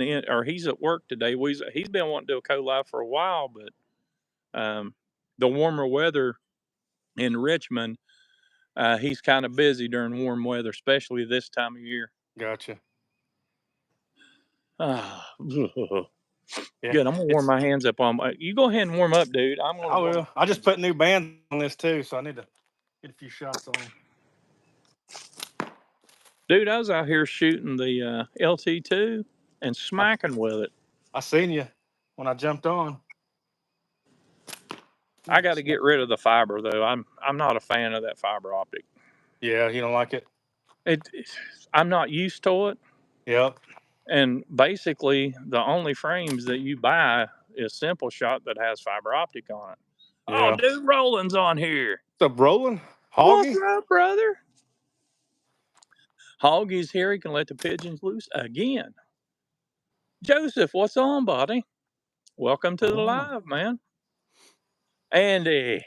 or he's at work today. He's been wanting to do a co-live for a while, but the warmer weather in Richmond, he's kind of busy during warm weather, especially this time of year. Gotcha. Yeah, good. I'm gonna warm my hands up on. You go ahead and warm up, dude. I will. I just put new bands on this too, so I need to get a few shots on them. Dude, I was out here shooting the LT2 and smacking with it. I seen you when I jumped on. I got to get rid of the fiber though. I'm not a fan of that fiber optic. Yeah, you don't like it? I'm not used to it. Yep. And basically, the only frames that you buy is Simple Shot that has fiber optic on it. Yeah. Oh, dude, Roland's on here. What's up, Roland? Hoggy? What's up, brother? Hoggy's here. He can let the pigeons loose again. Joseph, what's on, buddy? Welcome to the live, man. Andy.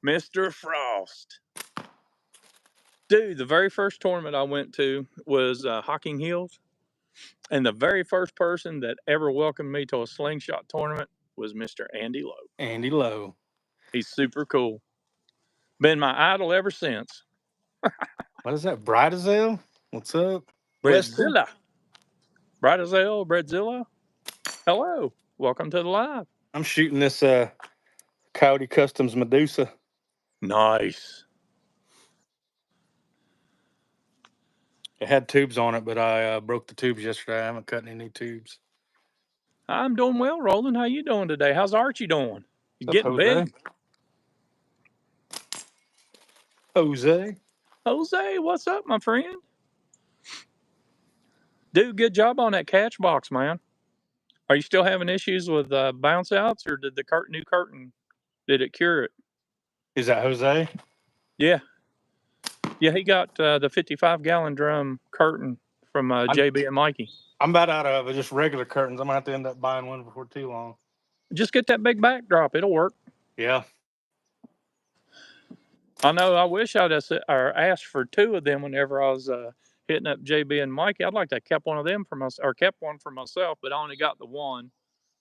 Mr. Frost. Dude, the very first tournament I went to was Hocking Hills. And the very first person that ever welcomed me to a slingshot tournament was Mr. Andy Lowe. Andy Lowe. He's super cool. Been my idol ever since. What is that? Bridezell? What's up? Bredzilla. Bridezell, Bredzilla. Hello. Welcome to the live. I'm shooting this Coyote Customs Medusa. Nice. It had tubes on it, but I broke the tubes yesterday. I haven't cut any new tubes. I'm doing well, Roland. How you doing today? How's Archie doing? You getting big? Jose, what's up, my friend? Dude, good job on that catch box, man. Are you still having issues with bounce outs, or did the new curtain, did it cure it? Is that Jose? Yeah. Yeah, he got the 55-gallon drum curtain from JB and Mikey. I'm about out of just regular curtains. I'm going to have to end up buying one before too long. Just get that big backdrop. It'll work. Yeah. I know. I wish I'd have asked for two of them whenever I was hitting up JB and Mikey. I'd like to have kept one of them for myself, or kept one for myself, but I only got the one.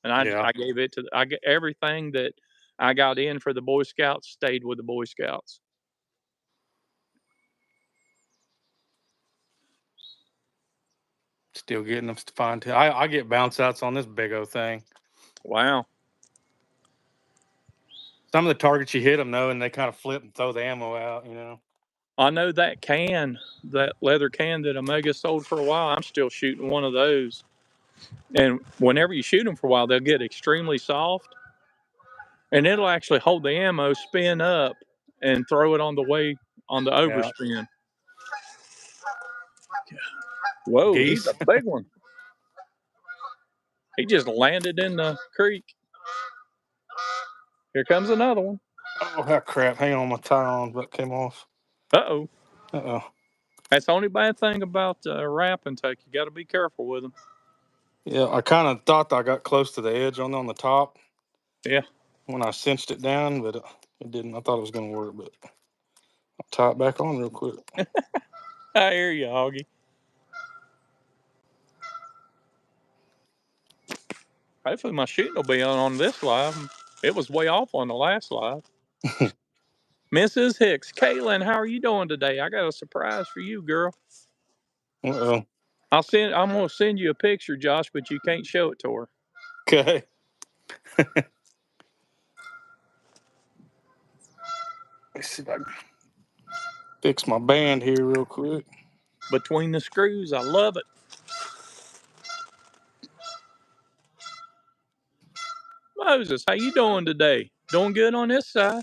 And I gave it to, I get everything that I got in for the Boy Scouts stayed with the Boy Scouts. Still getting them to find. I get bounce outs on this big old thing. Wow. Some of the targets you hit them though, and they kind of flip and throw the ammo out. You know. I know that leather can that Omega sold for a while. I'm still shooting one of those. And whenever you shoot them for a while, they'll get extremely soft, and it'll actually hold the ammo, spin up, and throw it on the overspin. Yeah. Whoa, he's a big one. He just landed in the creek. Here comes another one. Oh, crap. Hang on, my tie on, but came off. Uh-oh. That's the only bad thing about wrap and take. You got to be careful with them. Yeah, I kind of thought I got close to the edge on the top. Yeah. When I cinched it down, but it didn't. I thought it was going to work, but I'll tie it back on real quick. I hear you, Augie. Hopefully my shooting will be on this live. It was way off on the last live. Mrs. Hicks, Caitlin, how are you doing today? I got a surprise for you, girl. Uh-oh. I'm gonna send you a picture, Josh, but you can't show it to her. Okay. Let's see if I can fix my band here real quick. Between the screws, I love it. Moses, how you doing today? Doing good on this side?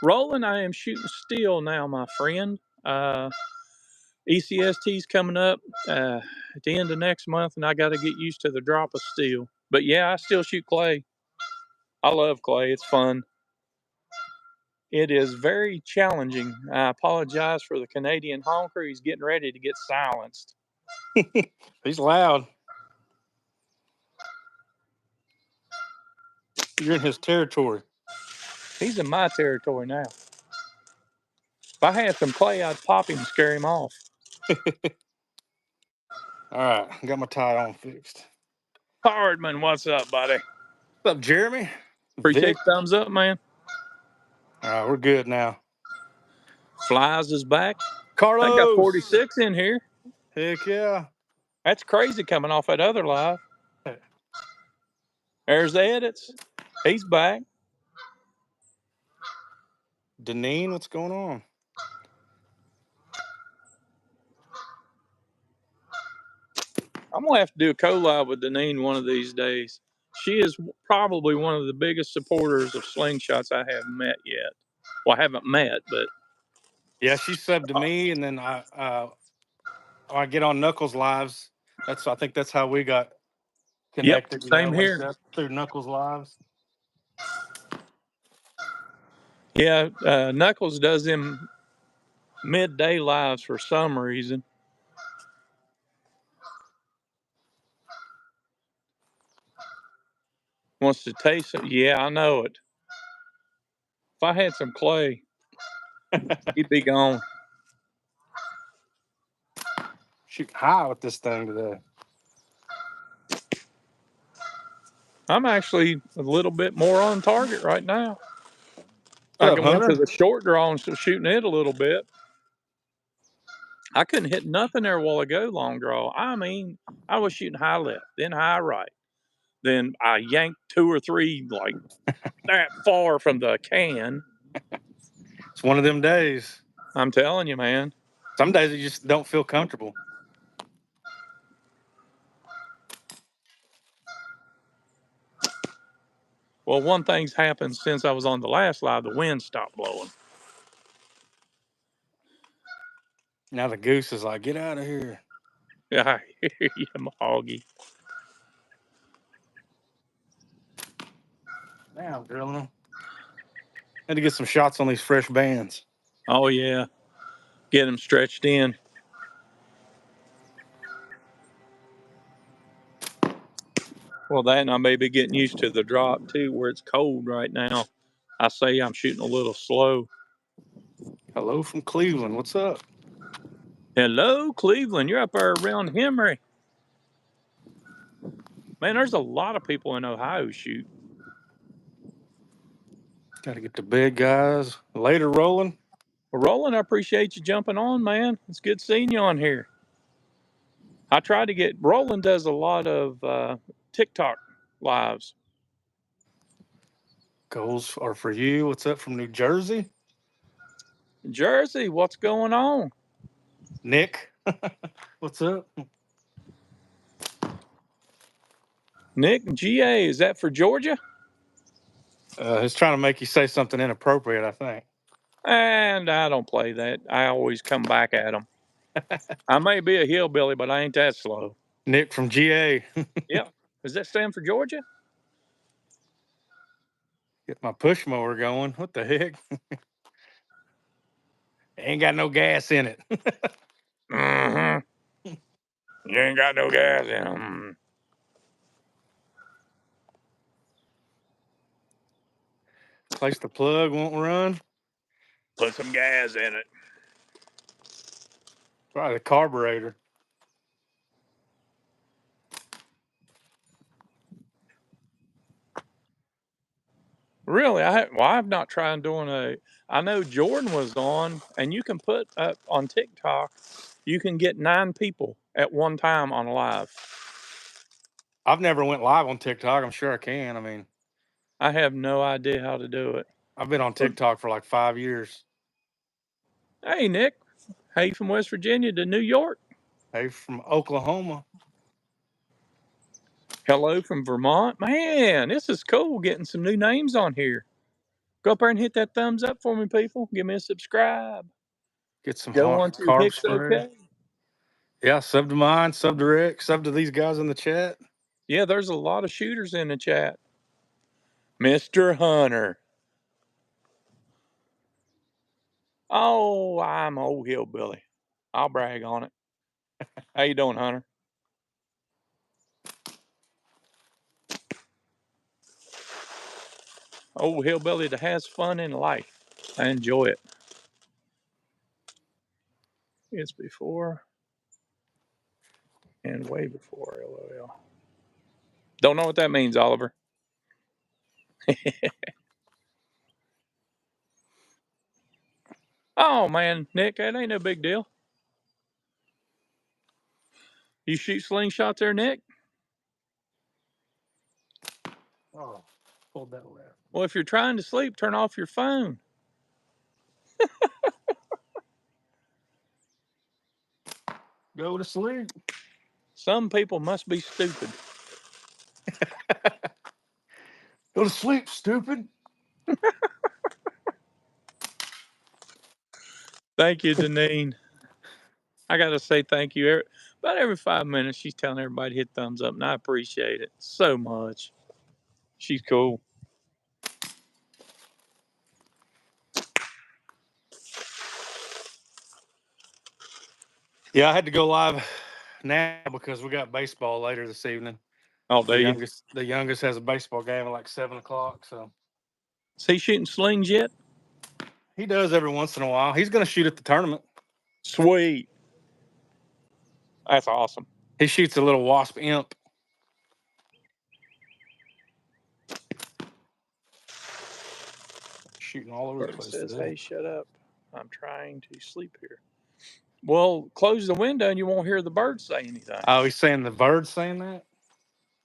Roland, I am shooting steel now, my friend. ECST's coming up at the end of next month, and I got to get used to the drop of steel. But yeah, I still shoot clay. I love clay. It's fun. It is very challenging. I apologize for the Canadian honker. He's getting ready to get silenced. He's loud. You're in his territory. He's in my territory now. If I had some clay, I'd pop him and scare him off. All right, I got my tie on fixed. Hardman, what's up, buddy? What's up, Jeremy? Appreciate Vic. the thumbs up, man. All right, we're good now. Flies is back. I got Carlos. 46 in here. Heck yeah. That's crazy coming off that other live. There's the edits. He's back. Deneen, what's going on? I'm going to have to do a collab with Deneen one of these days. She is probably one of the biggest supporters of Slingshots I have met yet. Well, I haven't met, but. Yeah, she subbed to me, and then I get on Knuckles lives. I think that's how we got connected. Yep, same Like here. that, through Knuckles lives. Yeah, Knuckles does them midday lives for some reason. Wants to taste it. Yeah, I know it. If I had some clay, he'd be gone. Shooting high with this thing today. I'm actually a little bit more on target right now. What's up, Went to Hunter? the short draw and still shooting it a little bit. I couldn't hit nothing there a while ago, long draw. I mean, I was shooting high left, then high right. Then I yanked 2 or 3 like that far from the can. It's one of them days. I'm telling you, man. Some days you just don't feel comfortable. Well, one thing's happened since I was on the last live. The wind stopped blowing. Now the goose is like, get out of here. Yeah, I hear you, Mahoggy. Now I'm drilling them. Had to get some shots on these fresh bands. Oh, yeah. Get them stretched in. Well, that and I may be getting used to the drop, too, where it's cold right now. I say I'm shooting a little slow. Hello from Cleveland. What's up? Hello, Cleveland. You're up there around Henry. Man, there's a lot of people in Ohio shoot. Got to get the big guys. Later, Roland. Well, Roland, I appreciate you jumping on, man. It's good seeing you on here. I tried to get Roland does a lot of TikTok lives. Goals are for you. What's up from New Jersey? Jersey, what's going on? Nick. What's up? Nick, GA, is that for Georgia? He's trying to make you say something inappropriate, I think. And I don't play that. I always come back at them. I may be a hillbilly, but I ain't that slow. Nick from GA. Yep. Does that stand for Georgia? Get my push mower going. What the heck? Ain't got no gas in it. Mm-hmm. You ain't got no gas in them. Place the plug won't run. Put some gas in it. Try the carburetor. Really, I've not tried doing a. I know Jordan was on, and you can put up on TikTok. You can get 9 people at one time on live. I've never went live on TikTok. I'm sure I can. I mean, I have no idea how to do it. I've been on TikTok for like 5 years. Hey, Nick. Hey, from West Virginia to New York. Hey, from Oklahoma. Hello from Vermont. Man, this is cool getting some new names on here. Go up there and hit that thumbs up for me, people. Give me a subscribe. Get some Go hot on to carb Hicks spray. OK. Yeah, sub to mine, sub to Rick, sub to these guys in the chat. Yeah, there's a lot of shooters in the chat. Mr. Hunter. Oh, I'm old hillbilly. I'll brag on it. How you doing, Hunter? Old hillbilly that has fun in life. I enjoy it. It's before. And way before LOL. Don't know what that means, Oliver. Oh, man, Nick, that ain't no big deal. You shoot slingshot there, Nick? Oh, pulled that left. Well, if you're trying to sleep, turn off your phone. Go to sleep. Some people must be stupid. Go to sleep, stupid. Thank you, Deneen. I got to say thank you. About every 5 minutes, she's telling everybody to hit thumbs up, and I appreciate it so much. She's cool. Yeah, I had to go live now because we got baseball later this evening. Oh, do you? The youngest has a baseball game at like 7:00. So Is he shooting slings yet? he does every once in a while. He's going to shoot at the tournament. Sweet. That's awesome. He shoots a little wasp imp. Shooting all over the Bird place says, today. hey, shut up. I'm trying to sleep here. Well, close the window and you won't hear the birds say anything. Oh, he's saying the bird's saying that?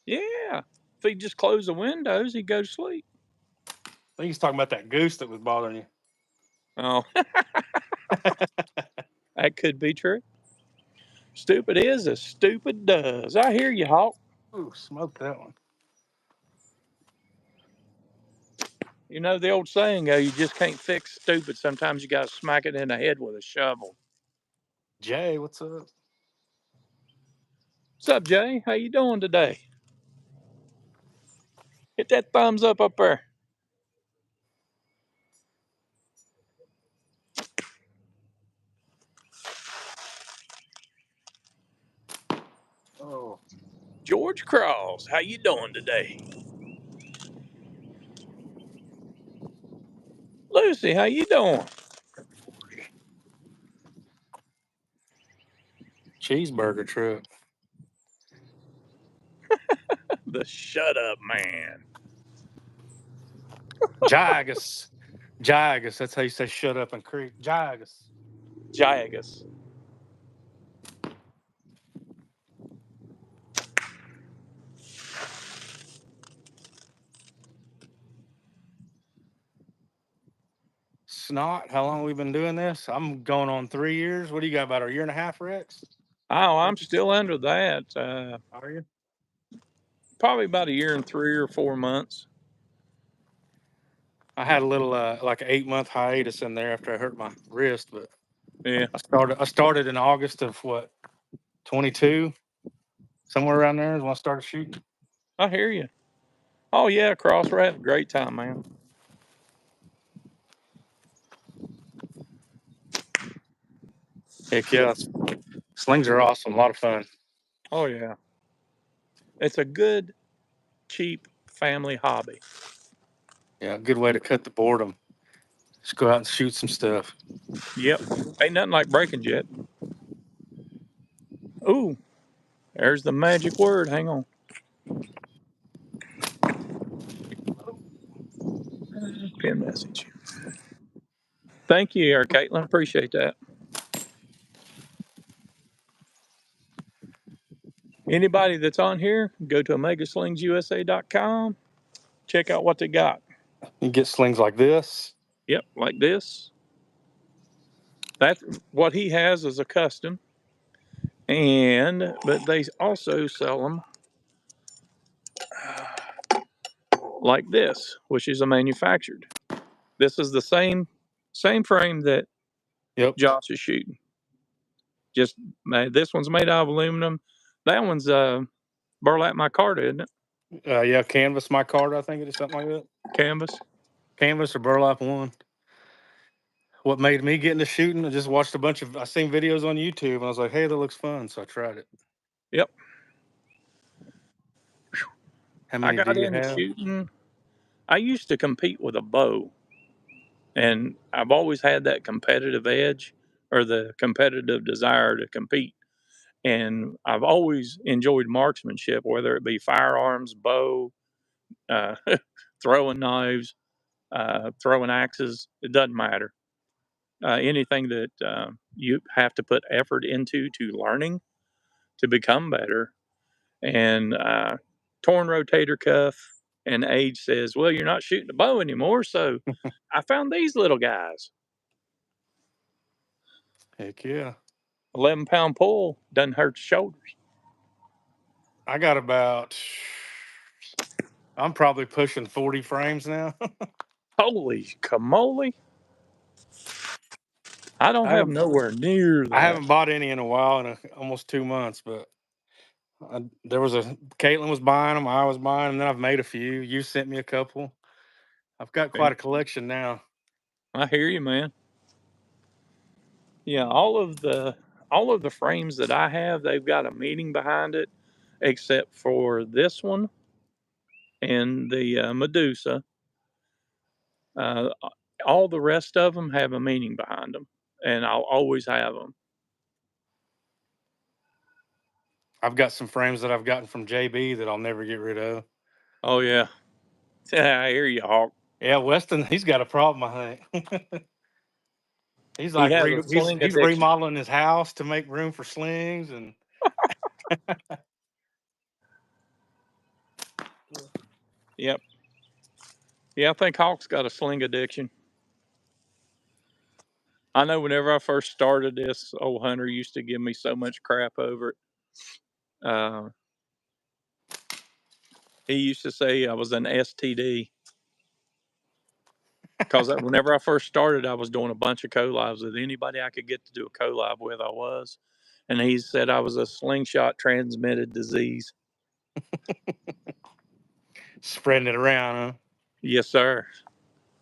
Yeah. If he just closed the windows, he'd go to sleep. I think he's talking about that goose that was bothering you. Oh. That could be true. Stupid is as stupid does. I hear you, Hawk. Ooh, smoked that one. You know the old saying, you just can't fix stupid. Sometimes you got to smack it in the head with a shovel. Jay, what's up? What's up, Jay? How you doing today? Hit that thumbs up there. Oh, George Cross, how you doing today? Lucy, how you doing? cheeseburger truck. The shut up man. Jagus. Jagus. That's how you say shut up in Creek. Jagus. Jagus. Snot. How long have we been doing this? I'm going on 3 years. What do you got, about a year and a half, Rex? Oh, I'm still under that. Are you? Probably about a year and 3 or 4 months. I had a little like an 8-month hiatus in there after I hurt my wrist, but Yeah, I started in August of what, 22, somewhere around there is when I started shooting. I hear you. Oh yeah, Cross, we're having a great time, man. Heck yeah, slings are awesome, a lot of fun. Oh yeah, it's a good, cheap family hobby. Yeah, good way to cut the boredom. Just go out and shoot some stuff. Yep, ain't nothing like breaking jet. Ooh, there's the magic word. Hang on. Pin message. Thank you, Caitlin. Appreciate that. Anybody that's on here, go to omegaslingsusa.com. Check out what they got. You get slings like this. Yep, like this. That's what he has is a custom. But they also sell them like this, which is a manufactured. This is the same frame that Yep. Josh is shooting. Just this one's made out of aluminum. That one's burlap micarta, isn't it? Yeah, canvas micarta, I think it is, something like that. Canvas. Canvas or burlap one. What made me get into shooting? I just watched I seen videos on YouTube and I was like, hey, that looks fun. So I tried it. Yep. How I many do got you into have? shooting. I used to compete with a bow, and I've always had that competitive edge or the competitive desire to compete. And I've always enjoyed marksmanship, whether it be firearms, bow, uh, throwing knives, throwing axes. It doesn't matter. Anything that you have to put effort into to learning to become better. And torn rotator cuff and age says, well, you're not shooting a bow anymore. So I found these little guys. Heck yeah. 11-pound pull doesn't hurt the shoulders. I got I'm probably pushing 40 frames now. Holy camole. I don't I have haven't nowhere near I that. haven't bought any in a while, almost 2 months, but Caitlin was buying them, I was buying them, and then I've made a few. You sent me a couple. I've got quite a collection now. I hear you, man. Yeah, all of the frames that I have, they've got a meaning behind it, except for this one and the Medusa. Uh, all the rest of them have a meaning behind them, and I'll always have them. I've got some frames that I've gotten from JB that I'll never get rid of. Oh yeah, I hear you, Hawk. Yeah, Weston, he's got a problem, I think. He's He like has a sling he's addiction. remodeling his house to make room for slings and Yep. Yeah, I think Hawk's got a sling addiction. I know whenever I first started this, old Hunter used to give me so much crap over it. He used to say I was an STD because whenever I first started, I was doing a bunch of collabs with anybody I could get to do a collab with. I was, and he said I was a slingshot transmitted disease. spreading it around, huh? Yes, sir.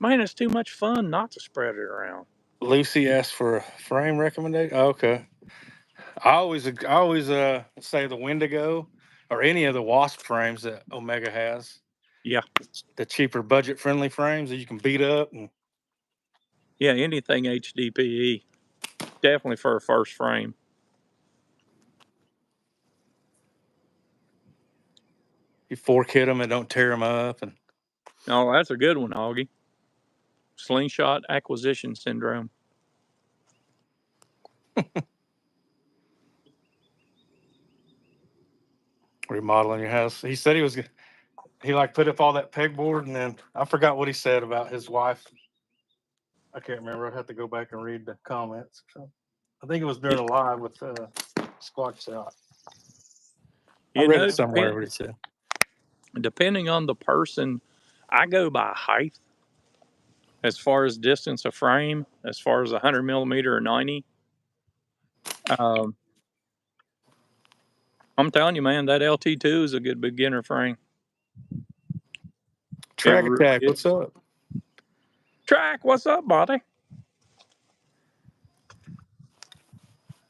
Man, it's too much fun not to spread it around. Lucy asked for a frame recommendation. Oh, okay. I always say the Wendigo or any of the Wasp frames that Omega has. Yeah, The cheaper budget friendly frames that you can beat up and yeah. Anything HDPE, definitely for a first frame. you fork hit them and don't tear them up. And Oh, that's a good one, Augie. Slingshot acquisition syndrome. remodeling your house. He said he like put up all that pegboard and then I forgot what he said about his wife. I can't remember. I'd have to go back and read the comments. So I think it was during a live with Squatch Out. I You read know, it somewhere what he said. depending on the person, I go by height as far as distance of frame, as far as 100 millimeter or 90. Um, I'm telling you, man, that LT2 is a good beginner frame. It Track really Attack, what's is. up? Track, what's up, buddy?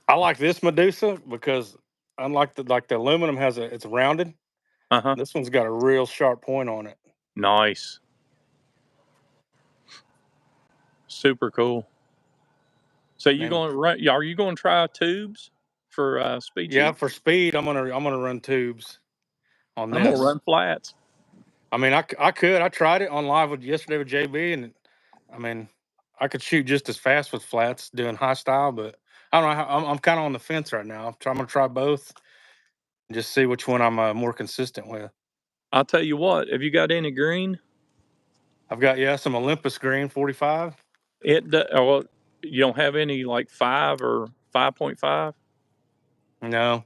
I like this Medusa because unlike the aluminum it's rounded. Uh huh. This one's got a real sharp point on it. Nice. Super cool. So you And going to run? Are you going to try tubes for speed yeah, shooting? for speed, I'm gonna run tubes on I'm gonna this. run flats. I mean, I could. I tried it on live yesterday with JB, and I mean, I could shoot just as fast with flats doing high style, but I don't know. I'm kind of on the fence right now. I'm gonna try both and just see which one I'm more consistent with. I'll tell you what. Have you got any green? I've got some Olympus green 45. Well, you don't have any like 5 or 5.5. No,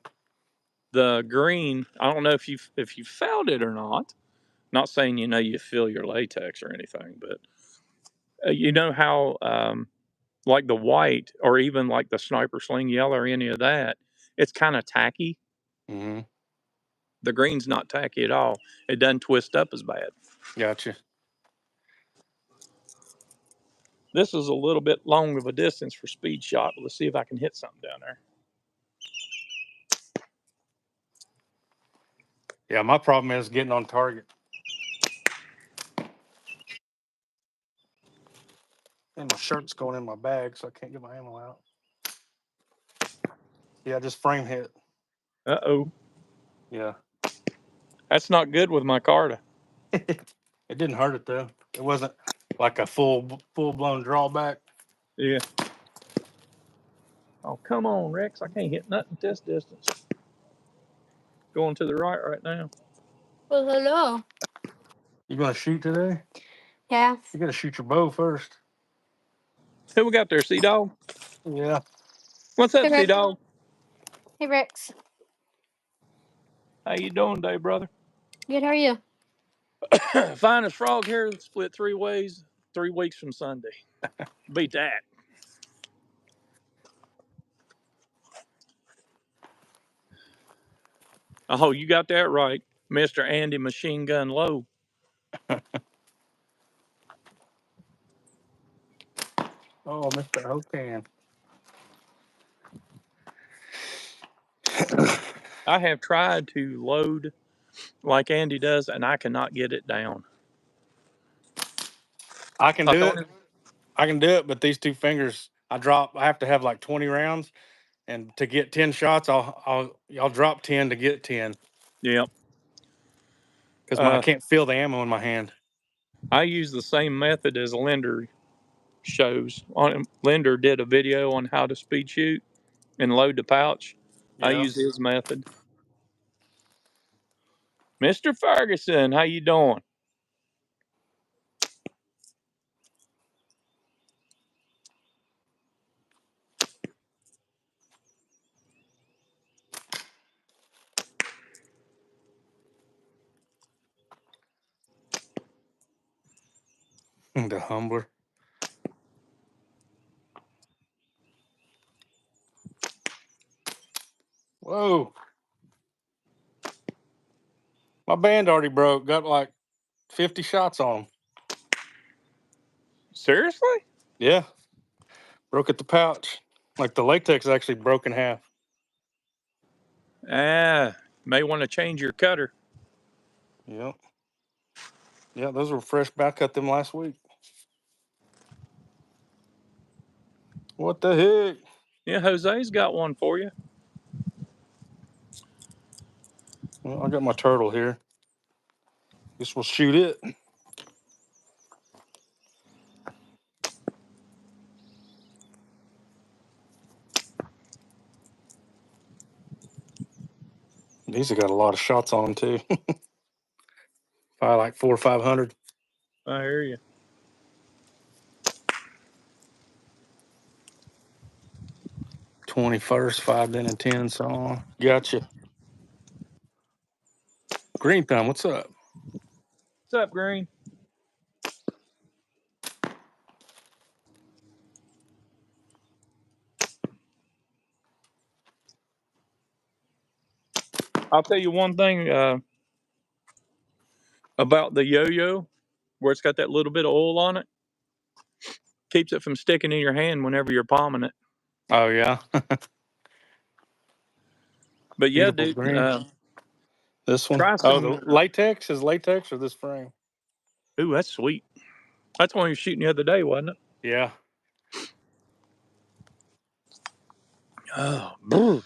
The green. I don't know if you felt it or not. Not saying you feel your latex or anything, but you know how like the white or even like the sniper sling yellow or any of that, it's kind of tacky. mm-hmm. The green's not tacky at all. It doesn't twist up as bad. Gotcha. This is a little bit long of a distance for speed shot. Let's see if I can hit something down there. Yeah, my problem is getting on target. And my shirt's going in my bag, so I can't get my ammo out. Yeah, just frame hit. Uh-oh. Yeah. That's not good with my Carta. It didn't hurt it though. It wasn't like a full blown drawback. Yeah. Oh, come on, Rex. I can't hit nothing this distance. Going to the right now. Well, hello. You gonna shoot today? Yeah. You gotta shoot your bow first. Who we got there, Sea-Dog? Yeah. What's up, Hey, Rex. Sea-Dog? Hey, Rex. How you doing today, brother? Good, how are you? Finest frog here, split 3 ways, 3 weeks from Sunday. Beat that. Oh, you got that right, Mr. Andy Machine Gun Low. Oh, Mr. Okan. I have tried to load like Andy does, and I cannot get it down. I can I do thought, it. I can do it, but these 2 fingers, I have to have like 20 rounds, and to get 10 shots, I'll drop 10 to get 10 yeah. because I can't feel the ammo in my hand. I use the same method as Linder shows. Linder did a video on how to speed shoot and load the pouch. I Yeah. use his method. Mr. Ferguson, how you doing? The humbler. Whoa. My band already broke. Got like 50 shots on them. Seriously? Yeah. Broke at the pouch. Like the latex actually broke in half. May want to change your cutter. Yep. Yeah, those were fresh back cut them last week. What the heck? Yeah, Jose's got one for you. Well, I got my turtle here. Guess we'll shoot it. These have got a lot of shots on them too. Probably like 400 or 500. I hear you. 21st, 5, then and 10, and so on. Gotcha. Green Thumb, what's up? What's up, Green? I'll tell you one thing about the yo-yo, where it's got that little bit of oil on it. Keeps it from sticking in your hand whenever you're palming it. Oh, yeah. But yeah, Beautiful dude, green. This one? try Oh, the some. latex? Is latex or this frame? Ooh, that's sweet. That's one you were shooting the other day, wasn't it? Yeah. Oh,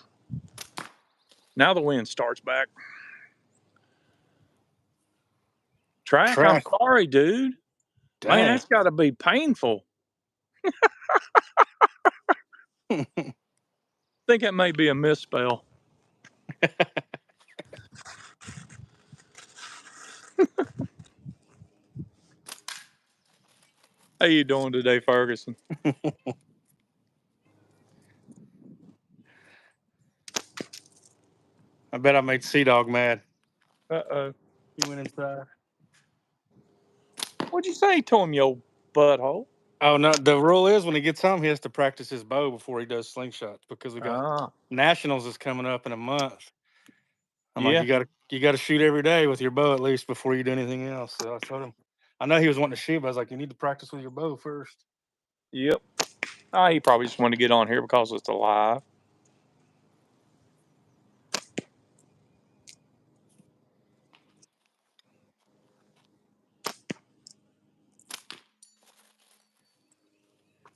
now the wind starts back. Track, I'm Track. sorry, dude. Man, Dang. that's got to be painful. I think that may be a misspell. How you doing today, Ferguson? I bet I made Sea-Dog mad. Uh-oh. He went inside. What'd you say to him, you butthole? Oh, no. The rule is when he gets home, he has to practice his bow before he does slingshots because we got Ah, nationals is coming up in a month. I'm like, yeah. you gotta shoot every day with your bow at least before you do anything else. So I told him, I know he was wanting to shoot, but I was like, you need to practice with your bow first. Yep. He probably just wanted to get on here because it's alive.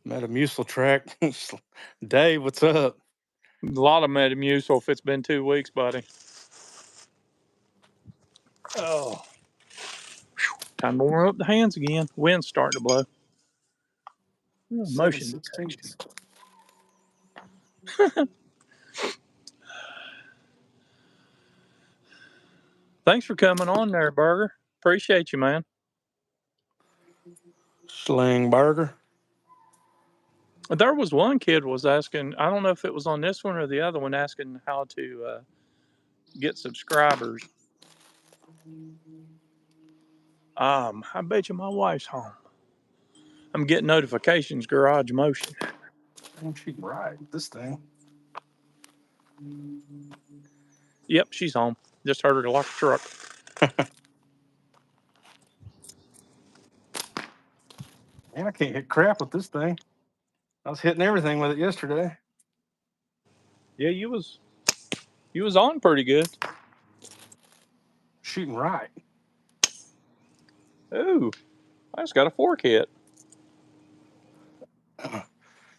Metamucil track. Dave, what's up? A lot of Metamucil if it's been 2 weeks, buddy. Oh. Time to warm up the hands again. Wind's starting to blow. Oh, motion 7/16. Thanks for coming on there, Burger. Appreciate you, man. Sling burger. There was one kid was asking, I don't know if it was on this one or the other one, asking how to get subscribers. I bet you my wife's home. I'm getting notifications, garage motion. Oh, she's right. This thing. Yep, she's home. Just heard her lock the truck. Man, I can't hit crap with this thing. I was hitting everything with it yesterday. Yeah, you was on pretty good. Shooting right. Ooh, I just got a fork hit.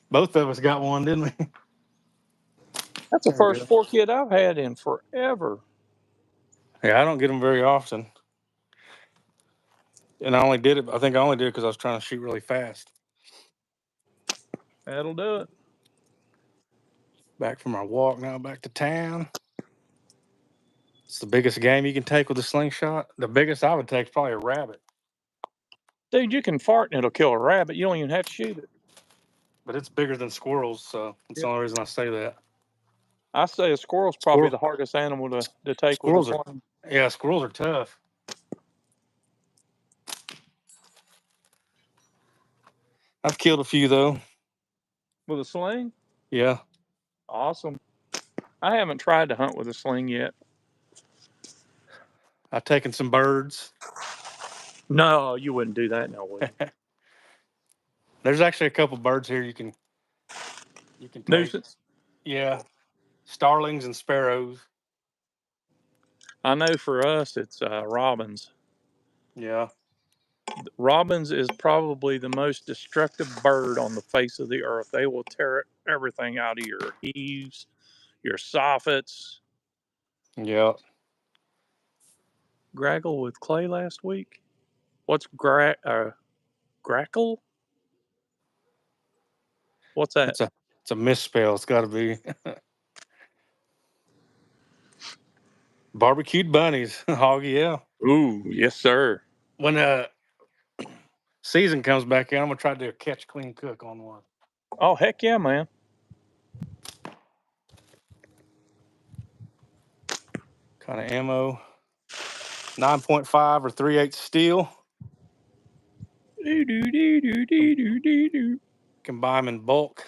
Both of us got one, didn't we? That's the There we first go. fork hit I've had in forever. Yeah, I don't get them very often. And I think I only did it because I was trying to shoot really fast. That'll do it. Back from our walk now, back to town. It's the biggest game you can take with a slingshot. The biggest I would take is probably a rabbit. Dude, you can fart and it'll kill a rabbit. You don't even have to shoot it. But it's bigger than squirrels, so that's the only reason I say that. I say a squirrel's probably the hardest animal to take with a sling. Yeah, squirrels are tough. I've killed a few though. With a sling? Yeah. Awesome. I haven't tried to hunt with a sling yet. I've taken some birds. No, you wouldn't do that, no way. There's actually a couple birds here you can take. Nuisance? Yeah. Starlings and sparrows. I know for us it's robins. Yeah. Robins is probably the most destructive bird on the face of the earth. They will tear everything out of your eaves, your soffits. Yeah. Graggle with clay last week? What's grackle? What's that? It's a misspell. It's got to be. Barbecued bunnies. Hoggy, yeah. Ooh, yes, sir. When season comes back in, I'm going to try to do a catch, clean, cook on one. Oh, heck yeah, man. Kind of ammo. 9.5 or 3/8 steel. Can buy them in bulk.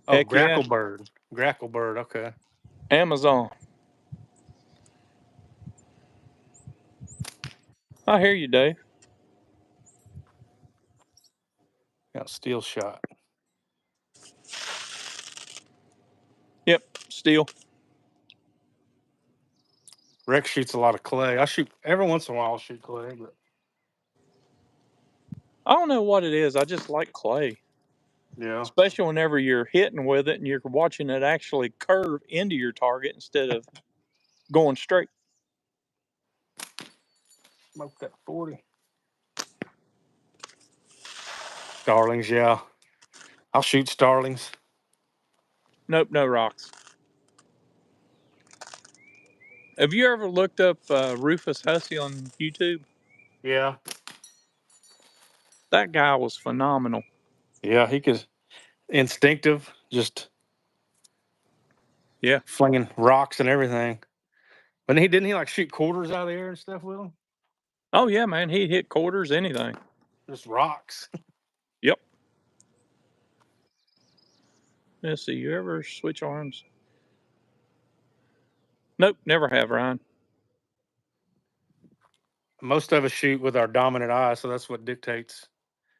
Oh, Heck yeah. Grackle bird, okay. Amazon. I hear you, Dave. Got steel shot. Yep, steel. Rex shoots a lot of clay. I shoot every once in a while. I'll shoot clay, but I don't know what it is. I just like clay. yeah. Especially whenever you're hitting with it and you're watching it actually curve into your target instead of going straight. Smoke that 40. Starlings, yeah. I'll shoot starlings. Nope, no rocks. Have you ever looked up Rufus Hussey on YouTube? Yeah. That guy was phenomenal. Yeah, he could instinctive, just flinging rocks and everything. But didn't he like shoot quarters out of the air and stuff with them? Oh yeah, man, he hit quarters, anything. Just rocks. Yep. Let's see, you ever switch arms? Nope, never have, Ryan. Most of us shoot with our dominant eye, so that's what dictates.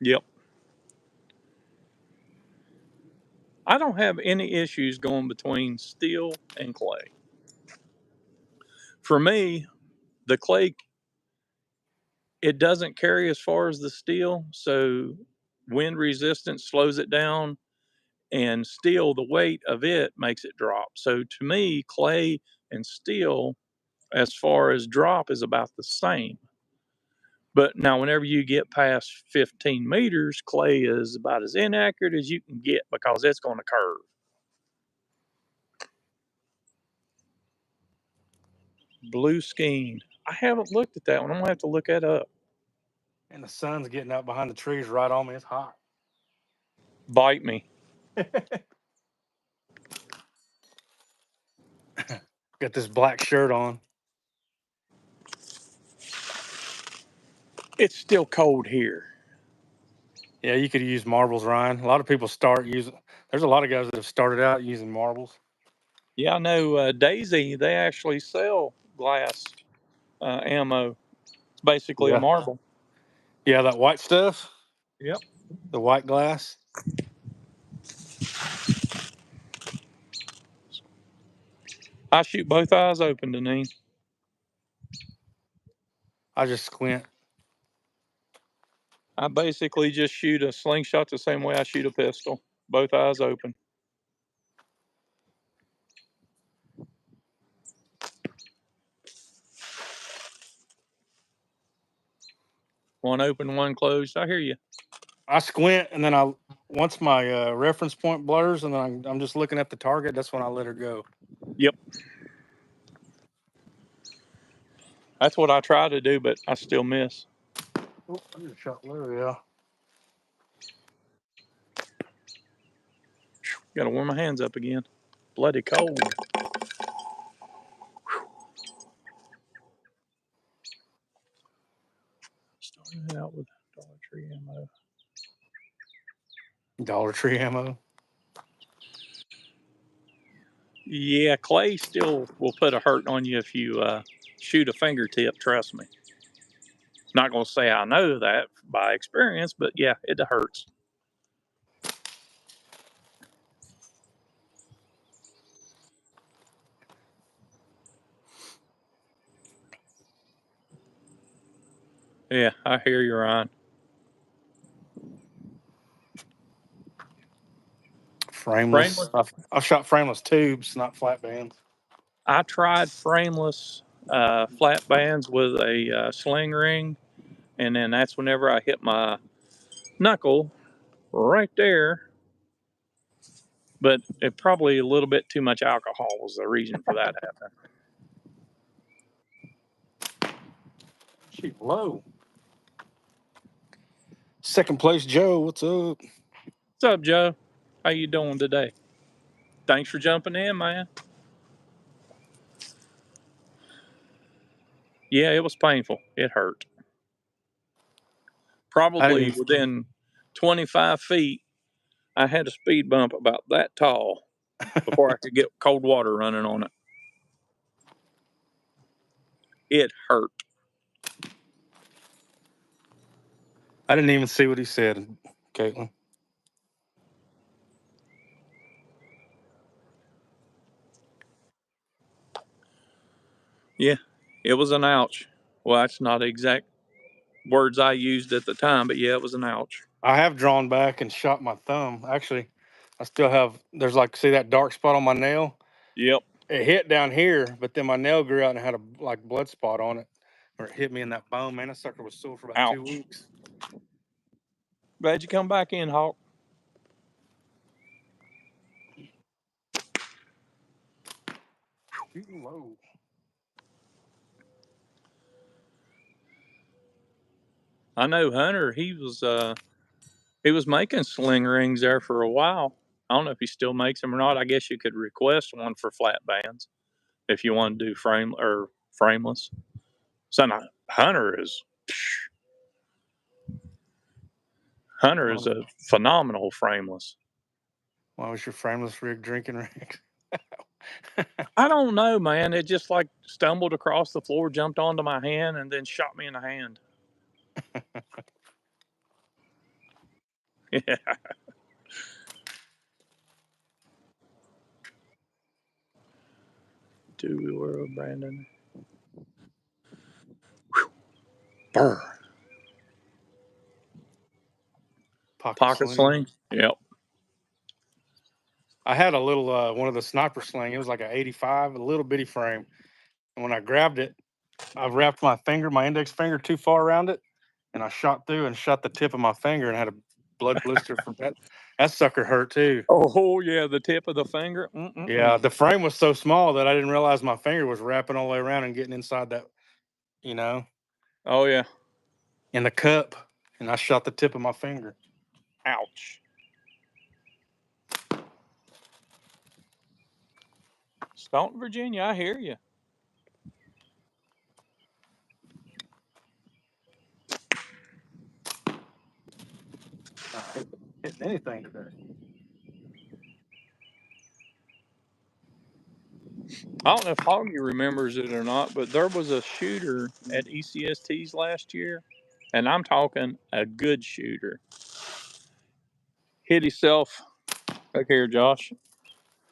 Yep. I don't have any issues going between steel and clay. For me, the clay, it doesn't carry as far as the steel, so wind resistance slows it down, and steel, the weight of it makes it drop. So to me, clay and steel, as far as drop, is about the same. But now, whenever you get past 15 meters, clay is about as inaccurate as you can get because it's going to curve. Blue skein. I haven't looked at that one. I'm going to have to look that up. And the sun's getting out behind the trees right on me. It's hot. Bite me. Got this black shirt on. It's still cold here. Yeah, you could use marbles, Ryan. A lot of people start using. There's a lot of guys that have started out using marbles. Yeah, I know Daisy, they actually sell glass ammo. It's basically a marble. Yeah, that white stuff. Yep. The white glass. I shoot both eyes open, Deneen. I just squint. I basically just shoot a slingshot the same way I shoot a pistol, both eyes open. One open, one closed. I hear you. I squint, and then once my reference point blurs, and then I'm just looking at the target. That's when I let her go. Yep. That's what I try to do, but I still miss. Oh, I just shot low, yeah. Got to warm my hands up again. Bloody cold. Starting out with Dollar Tree ammo. Dollar Tree ammo. Yeah, clay still will put a hurt on you if you shoot a fingertip, trust me. Not going to say I know that by experience, but yeah, it hurts. Yeah, I hear you, Ryan. Frameless. I've shot frameless tubes, not flat bands. I tried frameless flat bands with a sling ring, and then that's whenever I hit my knuckle right there. But it probably a little bit too much alcohol was the reason for that happening. Shoot low. Second place, Joe. What's up? What's up, Joe? How you doing today? Thanks for jumping in, man. Yeah, it was painful. It hurt. Probably within 25 feet, I had a speed bump about that tall before I could get cold water running on it. It hurt. I didn't even see what he said, Caitlin. Yeah, it was an ouch. Well, that's not the exact words I used at the time, but yeah, it was an ouch. I have drawn back and shot my thumb. Actually, I still have, there's like, see that dark spot on my nail? Yep. It hit down here, but then my nail grew out and had a like blood spot on it. Or it hit me in that bone, man. That sucker was sore for about Ouch. 2 weeks. Glad you come back in, Hawk. Shooting low. I know Hunter, he was making sling rings there for a while. I don't know if he still makes them or not. I guess you could request one for flat bands if you want to do frameless. So now, Hunter is a phenomenal frameless. Why was your frameless rig drinking rig? I don't know, man. It just like stumbled across the floor, jumped onto my hand, and then shot me in the hand. Yeah. Do we were Brandon? Burr. Pocket sling. Yep. I had a little one of the sniper sling. It was like an 85, a little bitty frame. And when I grabbed it, I wrapped my index finger too far around it, and I shot through and shot the tip of my finger and had a blood blister from that. That sucker hurt too. Oh yeah, the tip of the finger. Yeah, the frame was so small that I didn't realize my finger was wrapping all the way around and getting inside that, you know, Oh yeah. in the cup, and I shot the tip of my finger. Ouch. Staunton, Virginia, I hear you. Not hitting anything today. I don't know if Hoggy remembers it or not, but there was a shooter at ECSTs last year, and I'm talking a good shooter. Hit himself. Look here, Josh.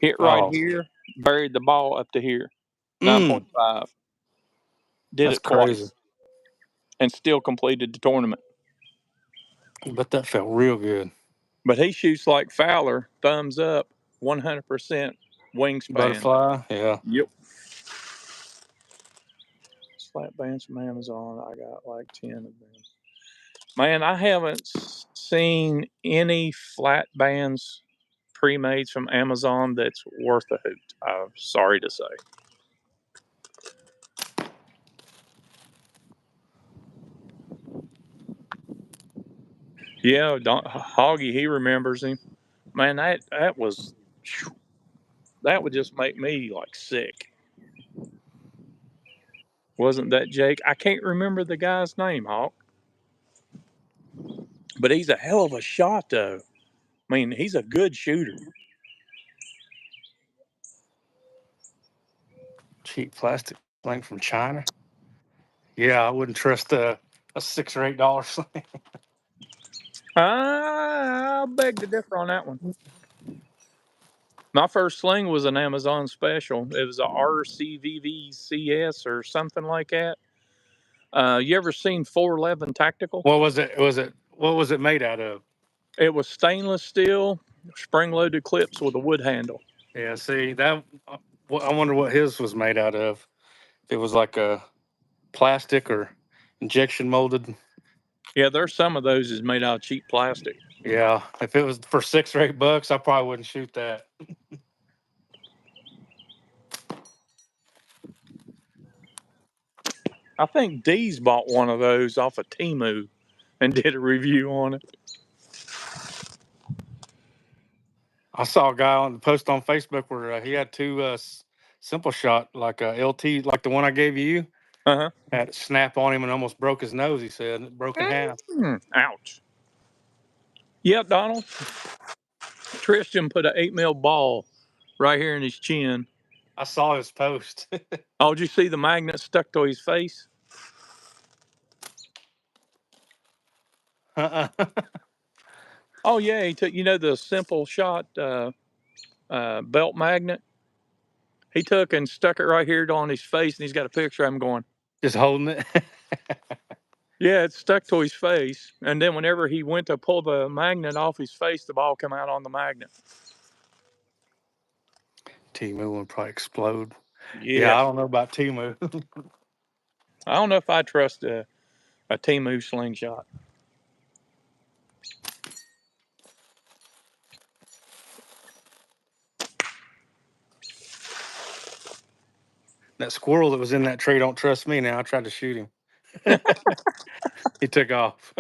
Hit right Oh, here, buried the ball up to here. mm, 9.5. Did that's it crazy. twice and still completed the tournament. But that felt real good. But he shoots like Fowler, thumbs up, 100% wingspan. Butterfly, yeah. Yep. Flat bands from Amazon. I got like 10 of them. Man, I haven't seen any flat bands pre-mades from Amazon that's worth a hoot. I'm sorry to say. Yeah, Hoggy, he remembers him. Man, that would just make me like sick. Wasn't that Jake? I can't remember the guy's name, Hawk. But he's a hell of a shot, though. I mean, he's a good shooter. Cheap plastic sling from China. Yeah, I wouldn't trust a $6 or $8 sling. I'll beg to differ on that one. My first sling was an Amazon special. It was a RCVVCS or something like that. You ever seen 411 Tactical? What was it? What was it made out of? It was stainless steel, spring-loaded clips with a wood handle. Yeah, see that. I wonder what his was made out of. If it was like a plastic or injection molded. Yeah, there's some of those is made out of cheap plastic. Yeah, if it was for $6 or $8, I probably wouldn't shoot that. I think Dee's bought one of those off of Temu and did a review on it. I saw a guy on the post on Facebook where he had two simple shot, like a LT, like the one I gave you, Uh-huh. had it snap on him and almost broke his nose. He said it broke in half. Ouch. Yep, Donald. Tristan put an 8 mil ball right here in his chin. I saw his post. Oh, did you see the magnet stuck to his face? Oh yeah, he took the simple shot belt magnet. He took and stuck it right here on his face, and he's got a picture of him going. Just holding it. Yeah, it's stuck to his face, and then whenever he went to pull the magnet off his face, the ball came out on the magnet. Temu would probably explode. Yeah, Yeah, I don't know about Temu. I don't know if I trust a Temu slingshot. That squirrel that was in that tree don't trust me now. I tried to shoot him. He took off.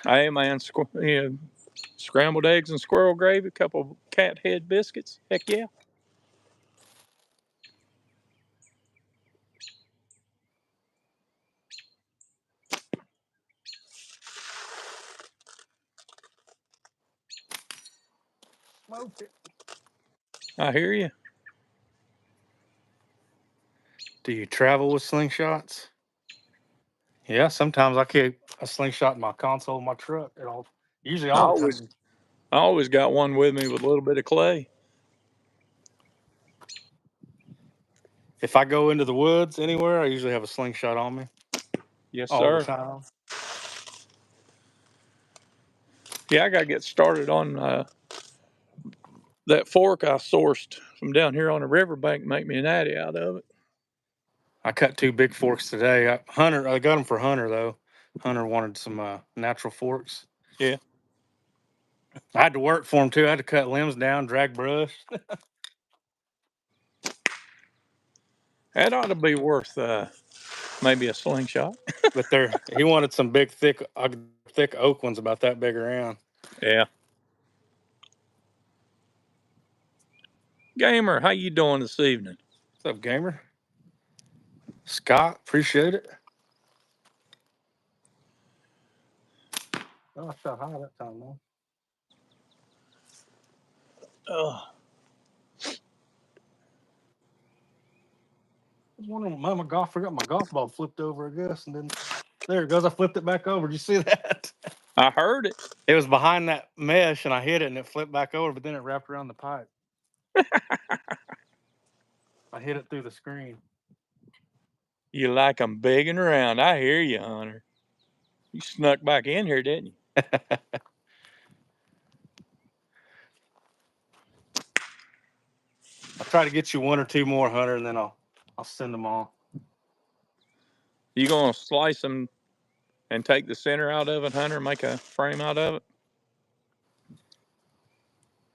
Hey man, scrambled eggs and squirrel gravy, a couple cat head biscuits. Heck yeah. Smoked it. I hear you. Do you travel with slingshots? Yeah, sometimes I keep a slingshot in my console of my truck. Usually I all the always time. I always got one with me with a little bit of clay. If I go into the woods anywhere, I usually have a slingshot on me Yes, all the sir. time. Yeah, I gotta get started on That fork I sourced from down here on the riverbank make me an addy out of it. I cut 2 big forks today. I got them for Hunter though. Hunter wanted some natural forks. Yeah. I had to work for him too. I had to cut limbs down, drag brush. That ought to be worth maybe a slingshot. But he wanted some big, thick oak ones about that big around. Yeah. Gamer, how you doing this evening? What's up, Gamer? Scott, appreciate it. Oh, I shot high that time, man. Oh. I was wondering, my golf ball flipped over, I guess, and then there it goes. I flipped it back over. Did you see that? I heard it. It was behind that mesh, and I hit it, and it flipped back over, but then it wrapped around the pipe. I hit it through the screen. You like them big and round. I hear you, Hunter. You snuck back in here, didn't you? I'll try to get you 1 or 2 more, Hunter, and then I'll send them all. You gonna slice them and take the center out of it, Hunter, and make a frame out of it?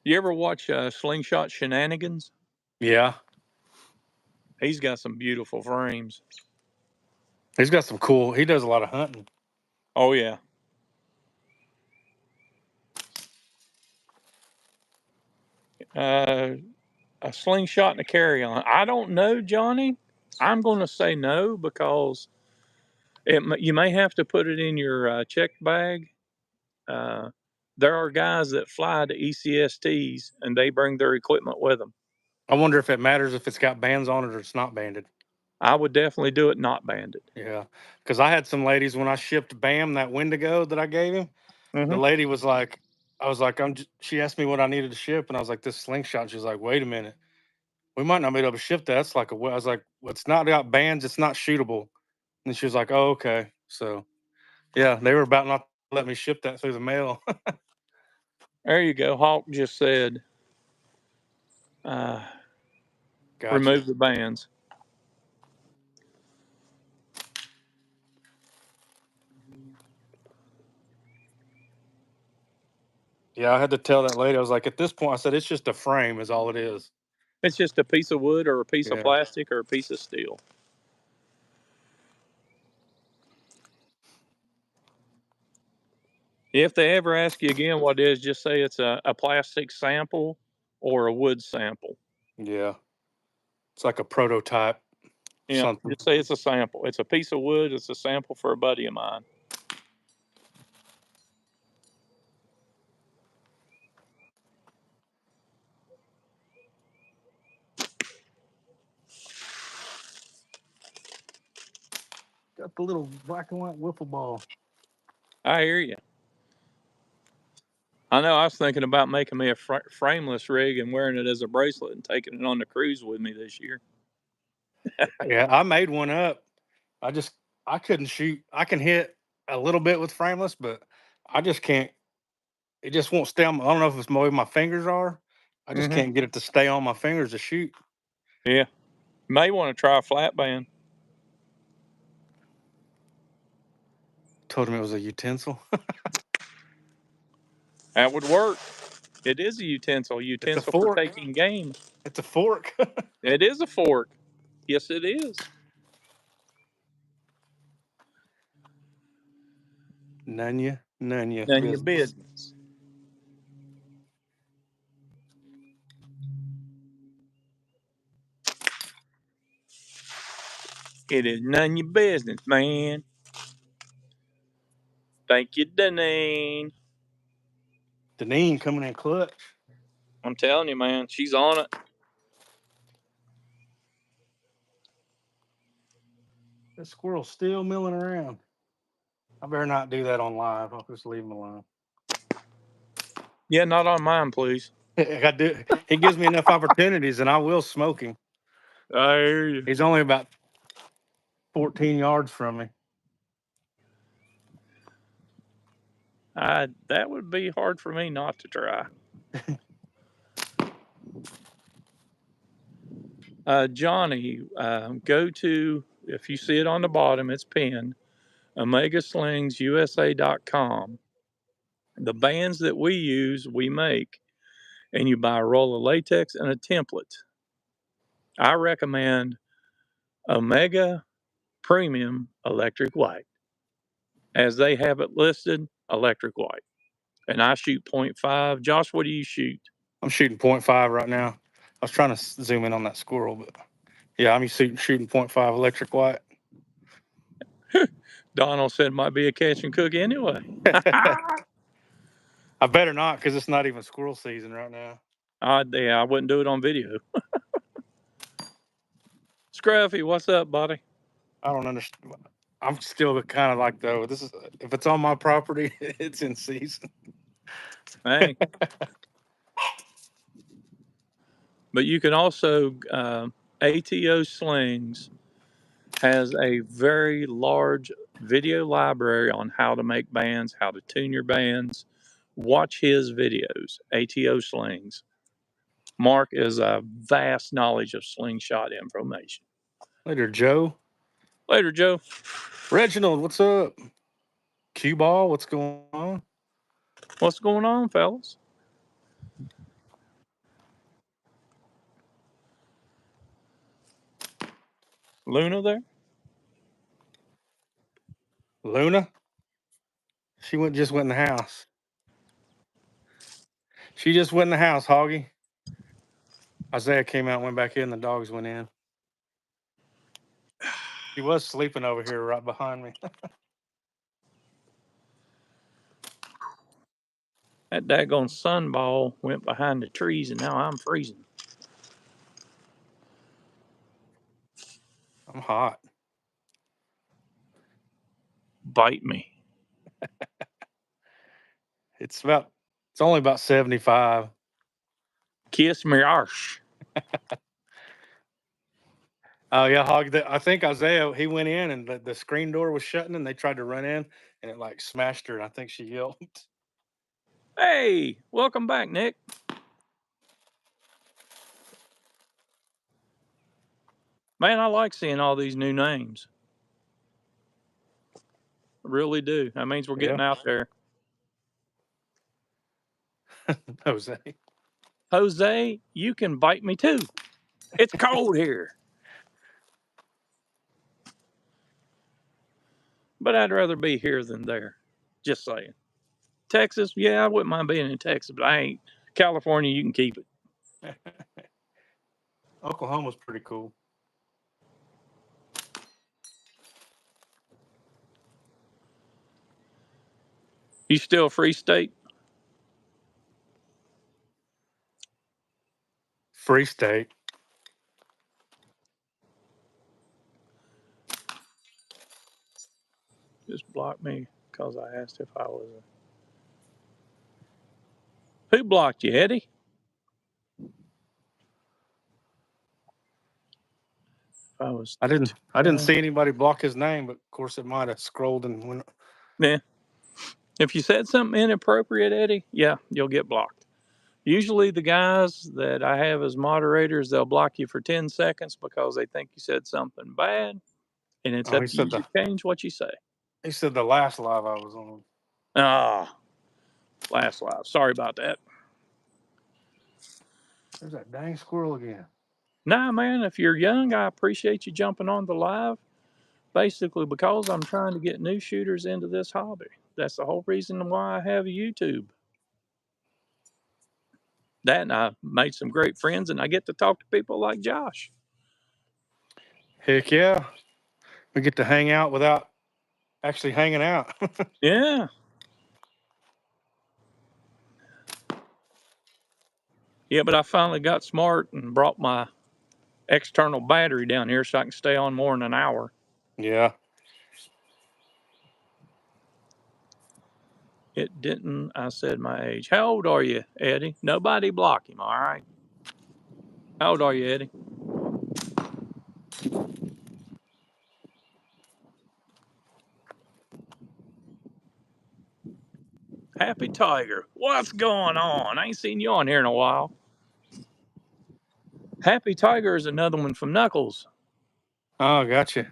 You ever watch Slingshot Shenanigans? Yeah. He's got some beautiful frames. He's got some cool. He does a lot of hunting. Oh, yeah. A slingshot and a carry-on. I don't know, Johnny. I'm going to say no because you may have to put it in your check bag. There are guys that fly to ECSTs and they bring their equipment with them. I wonder if it matters if it's got bands on it or it's not banded. I would definitely do it not banded. Yeah, because I had some ladies when I shipped Bam that Wendigo that I gave him. Mm-hmm. The lady was like, she asked me what I needed to ship, and I was like, this slingshot. She's like, wait a minute, we might not be able to ship that. That's like I was like, well, it's not got bands, it's not shootable. And she was like, oh, okay. So, yeah, they were about not to let me ship that through the mail. There you go. Hawk just said, Gotcha. remove the bands. Yeah, I had to tell that lady. I was like, at this point, I said, it's just a frame, is all it is. It's just a piece of wood or a piece of plastic or a piece of steel. If they ever ask you again what it is, just say it's a plastic sample or a wood sample. Yeah. It's like a prototype. Yeah, Something. just say it's a sample. It's a piece of wood. It's a sample for a buddy of mine. Got the little black and white wiffle ball. I hear you. I know I was thinking about making me a frameless rig and wearing it as a bracelet and taking it on the cruise with me this year. Yeah, I made one up. I couldn't shoot. I can hit a little bit with frameless, but I just can't. It just won't stay on. I don't know if it's the way my fingers are. I just can't get it to stay on my fingers to shoot. Yeah. You may want to try a flat band. Told him it was a utensil. That would work. It is a utensil. Utensil for taking game. It's a fork. It is a fork. Yes, it is. None your business. It is none your business, man. Thank you, Deneen. Deneen coming in clutch. I'm telling you, man, she's on it. That squirrel's still milling around. I better not do that on live. I'll just leave him alone. Yeah, not on mine, please. I do. He gives me enough opportunities, and I will smoke him. I hear you. He's only about 14 yards from me. That would be hard for me not to try. Johnny, go to, if you see it on the bottom, it's pinned, omegaslingsUSA.com. The bands that we use, we make, and you buy a roll of latex and a template. I recommend Omega Premium Electric White, as they have it listed, electric white. And I shoot 0.5. Josh, what do you shoot? I'm shooting 0.5 right now. I was trying to zoom in on that squirrel, but yeah, I'm shooting 0.5 electric white. Donald said it might be a catch and cook anyway. I better not, because it's not even squirrel season right now. Yeah, I wouldn't do it on video. Scruffy, what's up, buddy? I don't understand. I'm still kind of like, though, this is, if it's on my property, it's in season. Hey. But you can also, ATO Slings has a very large video library on how to make bands, how to tune your bands. Watch his videos, ATO Slings. Mark is a vast knowledge of slingshot information. Later, Joe. Later, Joe. Reginald, what's up? Cue ball, what's going on? What's going on, fellas? Luna there? Luna? She just went in the house. She just went in the house, Hoggy. Isaiah came out, went back in, the dogs went in. He was sleeping over here right behind me. That daggone sunball went behind the trees and now I'm freezing. I'm hot. Bite me. It's only about 75. Kiss me arse. Oh yeah, Hog. I think Isaiah, he went in and the screen door was shutting and they tried to run in and it like smashed her and I think she yelled. Hey, welcome back, Nick. Man, I like seeing all these new names. I really do. That means we're getting out there. Jose. Jose, you can bite me too. It's cold here. But I'd rather be here than there. Just saying. Texas, yeah, I wouldn't mind being in Texas, but I ain't. California, you can keep it. Oklahoma's pretty cool. You still Free State? Free State. Just blocked me because I asked if I was Who blocked you, Eddie? I didn't see anybody block his name, but of course it might have scrolled and went. Yeah. If you said something inappropriate, Eddie, yeah, you'll get blocked. Usually the guys that I have as moderators, they'll block you for 10 seconds because they think you said something bad, and it's up to you to change what you say. He said the last live I was on. Last live. Sorry about that. There's that dang squirrel again. Nah, man, if you're young, I appreciate you jumping on the live. Basically, because I'm trying to get new shooters into this hobby. That's the whole reason why I have YouTube. That, and I made some great friends, and I get to talk to people like Josh. Heck yeah. We get to hang out without actually hanging out. Yeah. Yeah, but I finally got smart and brought my external battery down here so I can stay on more than an hour. Yeah. It didn't. I said my age. How old are you, Eddie? Nobody block him, all right? How old are you, Eddie? Happy Tiger. What's going on? I ain't seen you on here in a while. Happy Tiger is another one from Knuckles. Oh, gotcha.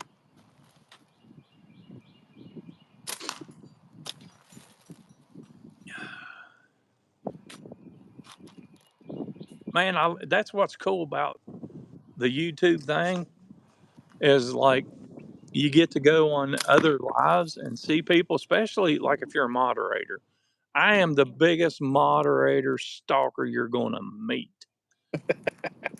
Man, that's what's cool about the YouTube thing is like you get to go on other lives and see people, especially like if you're a moderator. I am the biggest moderator stalker you're going to meet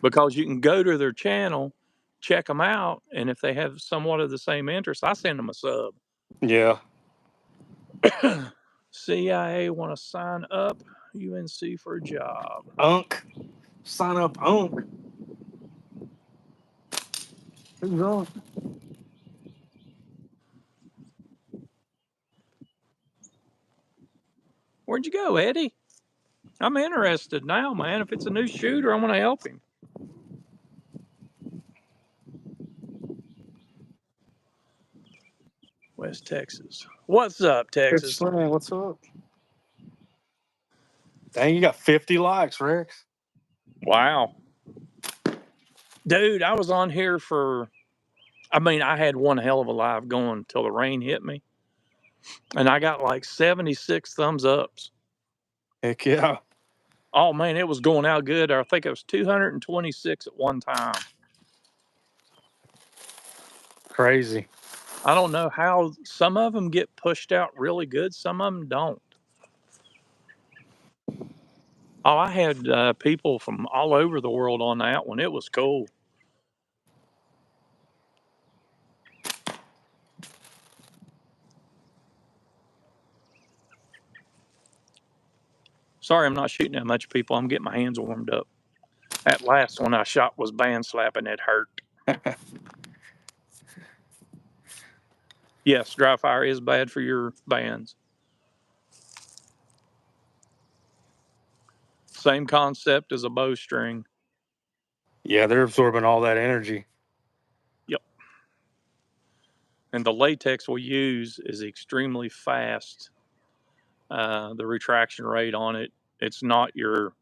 because you can go to their channel, check them out, and if they have somewhat of the same interest, I send them a sub. Yeah. CIA want to sign up UNC for a job. Unk. Sign up, Unk. Who's Unk? Where'd you go, Eddie? I'm interested now, man. If it's a new shooter, I want to help him. West Texas. What's up, Texas? Sling, what's up? Dang, you got 50 likes, Rex. Wow. Dude, I was on here I had one hell of a live going until the rain hit me. And I got like 76 thumbs ups. Heck yeah. Oh, man, it was going out good. I think it was 226 at one time. Crazy. I don't know how some of them get pushed out really good. Some of them don't. Oh, I had people from all over the world on that one. It was cool. Sorry, I'm not shooting that much, people. I'm getting my hands warmed up. That last one I shot was band slapping. It hurt. Yes, dry fire is bad for your bands. Same concept as a bowstring. Yeah, they're absorbing all that energy. Yep. And the latex we use is extremely fast. The retraction rate on it, it's not your